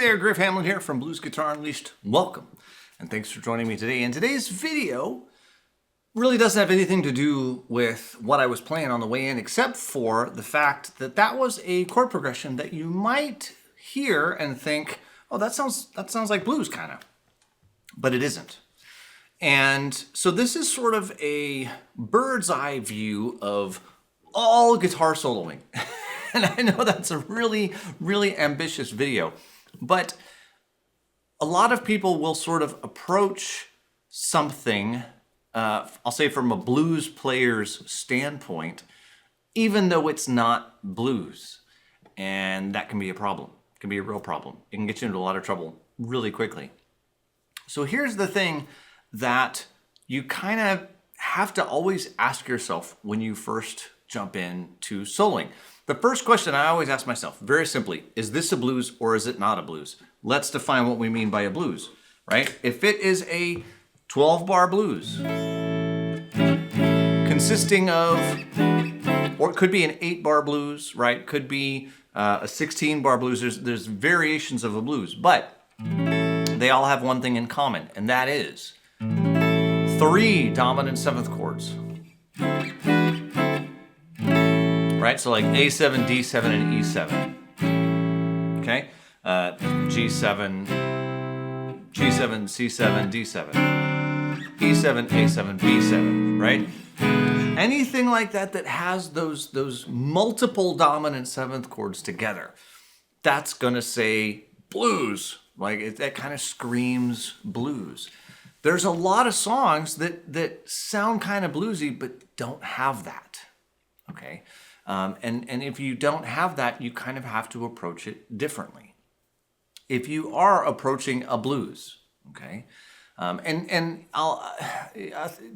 there, Griff Hamlin here from Blues Guitar Unleashed. Welcome, and thanks for joining me today. And today's video really doesn't have anything to do with what I was playing on the way in, except for the fact that that was a chord progression that you might hear and think, oh, that sounds like blues, kind of. But it isn't. And so this is sort of a bird's eye view of all guitar soloing. And I know that's a really, really ambitious video, but a lot of people will sort of approach something, I'll say from a blues player's standpoint, even though it's not blues. And that can be a problem. It can be a real problem. It can get you into a lot of trouble really quickly. So here's the thing that you kind of have to always ask yourself when you first jump into soloing. The first question I always ask myself, very simply, is this a blues or is it not a blues? Let's define what we mean by a blues, right? If it is a 12-bar blues, consisting of, or it could be an 8-bar blues, right? Could be a 16-bar blues. There's variations of a blues, but they all have one thing in common, and that is 3 dominant 7th chords. Right, so like A7, D7, and E7. Okay, G7, G7, C7, D7, E7, A7, B7. Right, anything like that that has those multiple dominant 7th chords together, that's gonna say blues. Like that kind of screams blues. There's a lot of songs that sound kind of bluesy but don't have that. Okay. And if you don't have that, you kind of have to approach it differently. If you are approaching a blues, okay,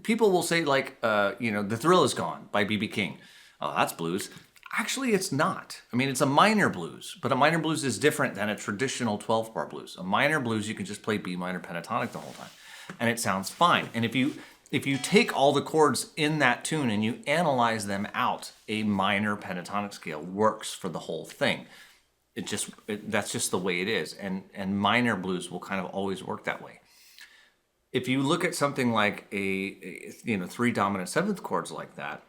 people will say like, The Thrill Is Gone by B.B. King. Oh, that's blues. Actually, it's not. I mean, it's a minor blues, but a minor blues is different than a traditional 12-bar blues. A minor blues, you can just play B minor pentatonic the whole time, and it sounds fine. And if you take all the chords in that tune and you analyze them out, a minor pentatonic scale works for the whole thing. That's just the way it is. And minor blues will kind of always work that way. If you look at something like a 3 dominant 7th chords like that,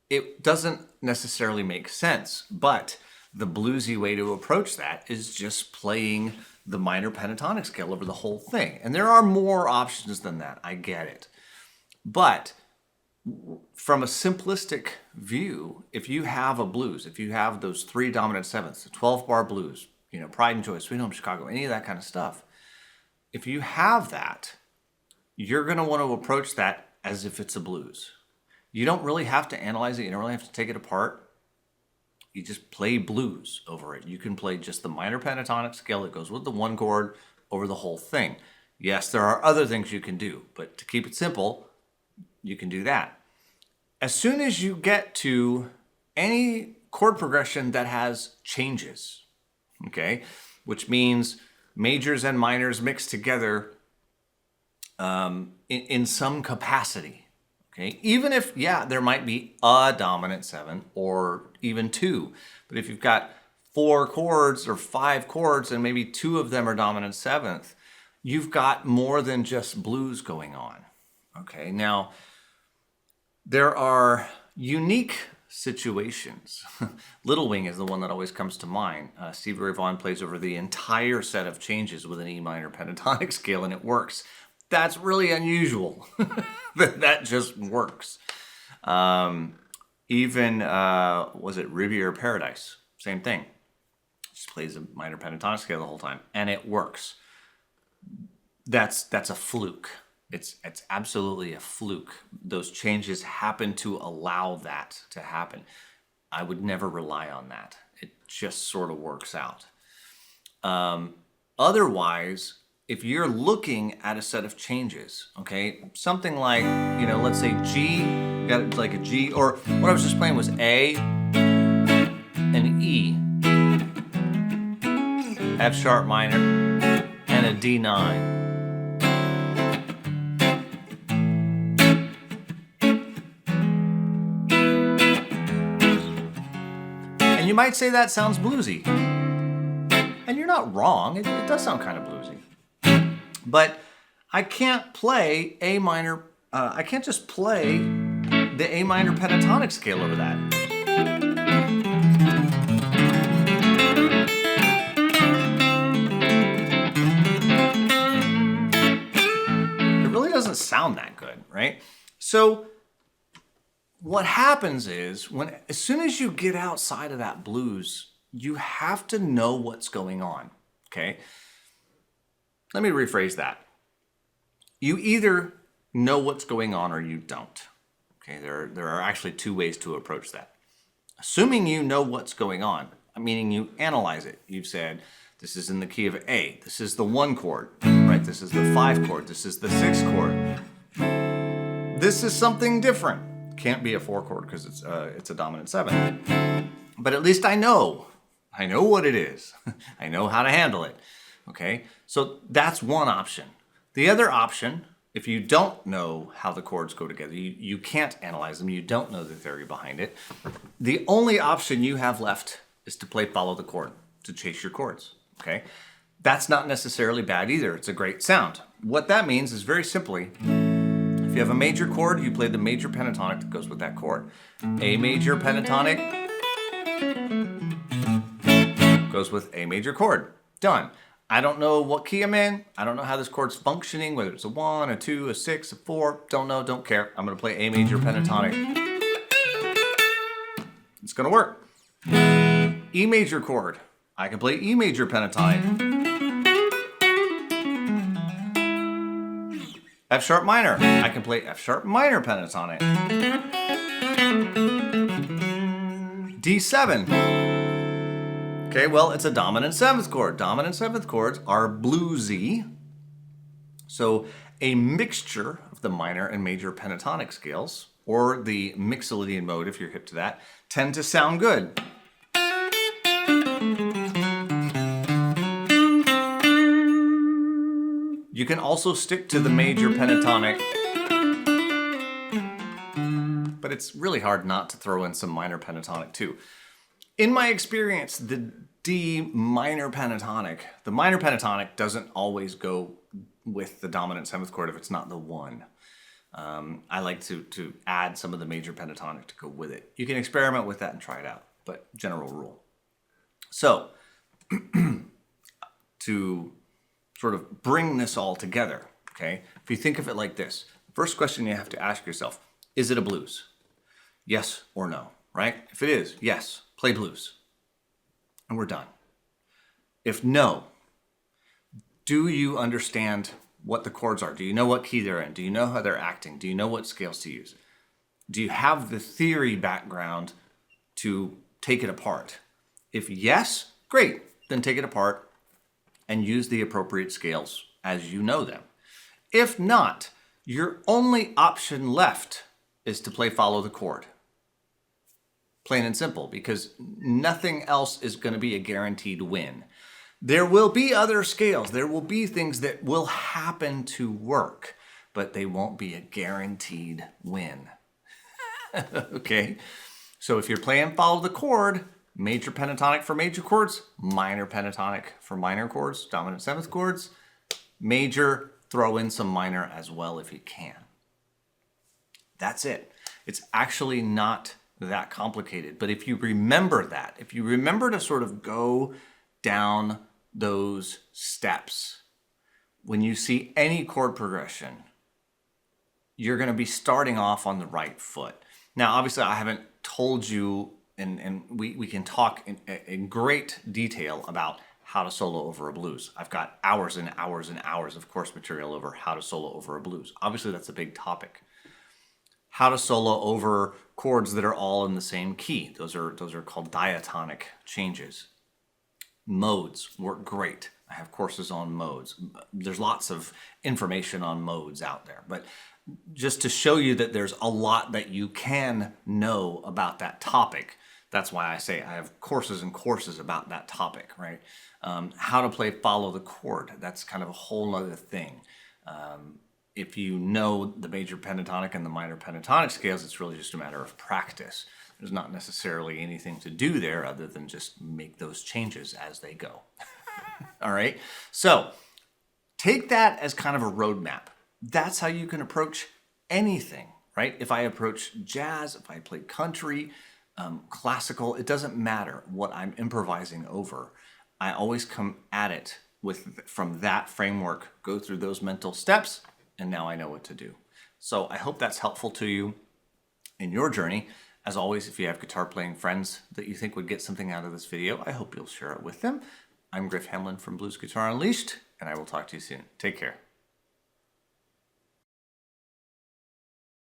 it doesn't necessarily make sense. But the bluesy way to approach that is just playing the minor pentatonic scale over the whole thing. And there are more options than that, I get it. But from a simplistic view, if you have a blues, if you have those 3 dominant 7ths, the 12-bar blues, Pride and Joy, Sweet Home Chicago, any of that kind of stuff, if you have that, you're gonna want to approach that as if it's a blues. You don't really have to analyze it, you don't really have to take it apart. You just play blues over it. You can play just the minor pentatonic scale that goes with the 1 chord over the whole thing. Yes, there are other things you can do, but to keep it simple, you can do that. As soon as you get to any chord progression that has changes, okay, which means majors and minors mixed together in some capacity. Okay, even if, there might be a dominant 7 or even 2, but if you've got 4 chords or 5 chords and maybe 2 of them are dominant 7th, you've got more than just blues going on. Okay, now there are unique situations. Little Wing is the one that always comes to mind. Stevie Ray Vaughan plays over the entire set of changes with an E minor pentatonic scale and it works. That's really unusual. That just works. Even was it Riviera Paradise? Same thing. Just plays a minor pentatonic scale the whole time, and it works. That's a fluke. It's absolutely a fluke. Those changes happen to allow that to happen. I would never rely on that. It just sort of works out. Otherwise, if you're looking at a set of changes, okay, something like, let's say G, got like a G, or what I was just playing was A and E, F sharp minor, and a D9. And you might say that sounds bluesy. And you're not wrong. It does sound kind of bluesy. But I can't play A minor. I can't just play the A minor pentatonic scale over that. It really doesn't sound that good, right? So what happens is as soon as you get outside of that blues, you have to know what's going on, okay? Let me rephrase that. You either know what's going on or you don't. Okay, there are actually two ways to approach that. Assuming you know what's going on, meaning you analyze it. You've said, this is in the key of A. This is the 1 chord, right? This is the 5 chord. This is the 6 chord. This is something different. Can't be a 4 chord because it's a dominant 7. But at least I know. I know what it is. I know how to handle it. Okay, so that's one option. The other option, if you don't know how the chords go together, you can't analyze them, you don't know the theory behind it, the only option you have left is to play follow the chord, to chase your chords, okay? That's not necessarily bad either. It's a great sound. What that means is very simply, if you have a major chord, you play the major pentatonic that goes with that chord. A major pentatonic goes with A major chord. Done. I don't know what key I'm in. I don't know how this chord's functioning, whether it's a 1, a 2, a 6, a 4. Don't know, don't care. I'm going to play A major pentatonic. It's going to work. E major chord. I can play E major pentatonic. F sharp minor. I can play F sharp minor pentatonic. D7. Okay, well, it's a dominant 7th chord. Dominant 7th chords are bluesy. So a mixture of the minor and major pentatonic scales, or the Mixolydian mode, if you're hip to that, tend to sound good. You can also stick to the major pentatonic, but it's really hard not to throw in some minor pentatonic too. In my experience, the D minor pentatonic, the minor pentatonic doesn't always go with the dominant 7th chord if it's not the 1. I like to add some of the major pentatonic to go with it. You can experiment with that and try it out, but general rule. So, to sort of bring this all together, okay? If you think of it like this, first question you have to ask yourself, is it a blues? Yes or no, right? If it is, yes, play blues. And we're done. If no, do you understand what the chords are? Do you know what key they're in? Do you know how they're acting? Do you know what scales to use? Do you have the theory background to take it apart? If yes, great, then take it apart and use the appropriate scales as you know them. If not, your only option left is to play follow the chord. Plain and simple, because nothing else is going to be a guaranteed win. There will be other scales. There will be things that will happen to work, but they won't be a guaranteed win. Okay? So if you're playing follow the chord, major pentatonic for major chords, minor pentatonic for minor chords, dominant 7th chords, major, throw in some minor as well if you can. That's it. It's actually not that complicated. But if you remember that, if you remember to sort of go down those steps, when you see any chord progression, you're going to be starting off on the right foot. Now, obviously, I haven't told you, and we can talk in great detail about how to solo over a blues. I've got hours and hours and hours of course material over how to solo over a blues. Obviously, that's a big topic. How to solo over chords that are all in the same key. Those are called diatonic changes. Modes work great. I have courses on modes. There's lots of information on modes out there, but just to show you that there's a lot that you can know about that topic. That's why I say I have courses and courses about that topic, right? How to play follow the chord. That's kind of a whole other thing. If you know the major pentatonic and the minor pentatonic scales, it's really just a matter of practice. There's not necessarily anything to do there other than just make those changes as they go. All right. So take that as kind of a roadmap. That's how you can approach anything, right? If I approach jazz, if I play country, classical, it doesn't matter what I'm improvising over. I always come at it from that framework, go through those mental steps, and now I know what to do. So I hope that's helpful to you in your journey. As always, if you have guitar playing friends that you think would get something out of this video, I hope you'll share it with them. I'm Griff Hamlin from Blues Guitar Unleashed, and I will talk to you soon. Take care.